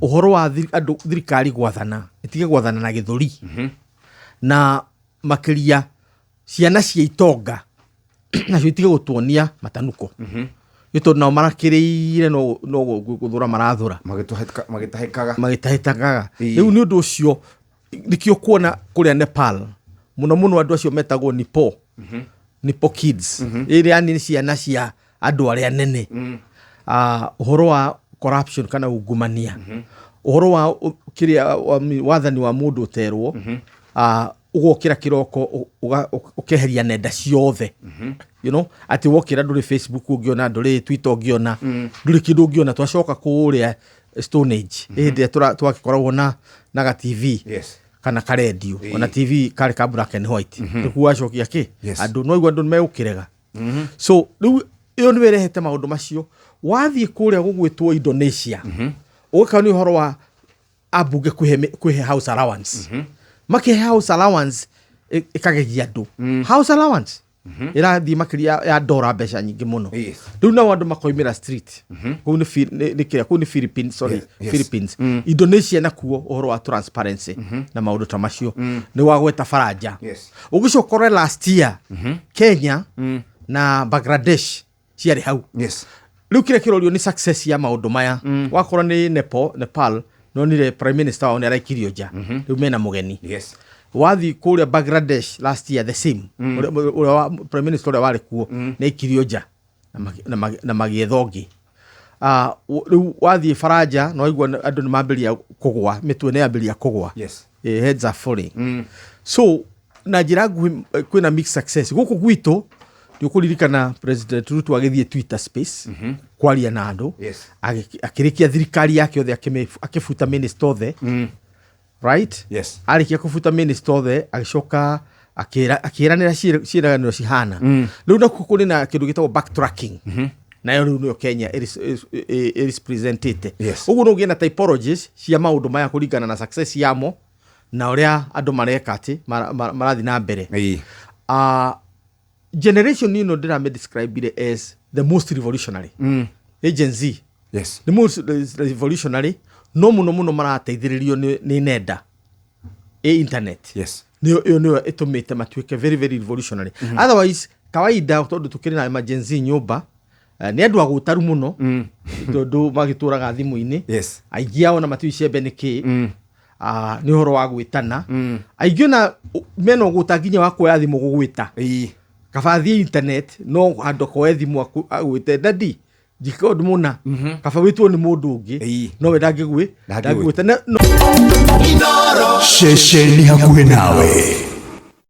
Uhoro wa thirikari gwathana itige gwathana na githuri na makiria ciana cia itonga na itige gutuonia matanuko ito nao marakiriire no guthura marathura magitahikaga riu ni undu ucio nikio kuona kuria Nepal muno andu acio metagwo Nipo kids yani ni ciana cia andu aria nene uhoro wa corruption kana ungumania uhoro wa kiria wathani wa mundu uterwo ugokira kiroko ukeheria nenda ciothe you know ati wokira nduri Facebook ungiona nduri Twitter ungiona nduri kindu ungiona twacoka kuria Stone Age inde twakoragwo na ga TV kana ka radio ona TV kare ka black and white kuwacokia ki andu no igwa andu meukirega so riu iyo ni werehete maundu macio wathie kuria gugwitwo Indonesia uka ni horo wa abuge kuhe house allowance make house allowance ikagegia andu house allowance irathi makiria ya dora besha nyingi muno riu na andu makoimira street ku ni Philippines Philippines Indonesia nakuo uhoro wa transparency na maundu ta macio ni wagweta faraja ugicokore last year Kenya na Bangladesh ciari hau riu kire kirorio ni success ya maundu maya wakora ni Nepal no ni prime minister on araikirio ja riu mena mugeni wathi kuria Bangladesh last year the same prime minister wale kuo na ikirio ja na magiethongi riu wathi faraja no igwa andu ni mambiria kugwa mitwe ne ambiria kugwa heads are falling so na jiragu kwina mixed success guku gwitu nikuririkana President Ruto agithie Twitter space kwaria na andu akirikia thirikari yake othe akifuta minister othe right arikia kufuta minister othe agicoka akiranira ciiraganiro cihana riu na kukuri na kindu gitagwo backtracking nayo riu no Kenya is presented ugu no gina typologies cia maundu maya kuringana na success yamo na uria andu mareka ati marathi na mbere generation you know that I describe it as the most revolutionary Gen Z the most revolutionary no muno marateithiririo ni nenda internet niyo itumite matuike very revolutionary otherwise kawaida tondu tukiri na emergency nyumba ni andu agutaru muno tondu magituraga thimu-ini aigiao na matu icembe niki ni horo wa gwitana aigiona meno gutanginya wa kuoya thimu gugwita kafathi internet no hando ko ethimu agwite dadi jikod muna kafa witwo ni mundu ungi no we ndangigwita no shesheni hakuhe nawe.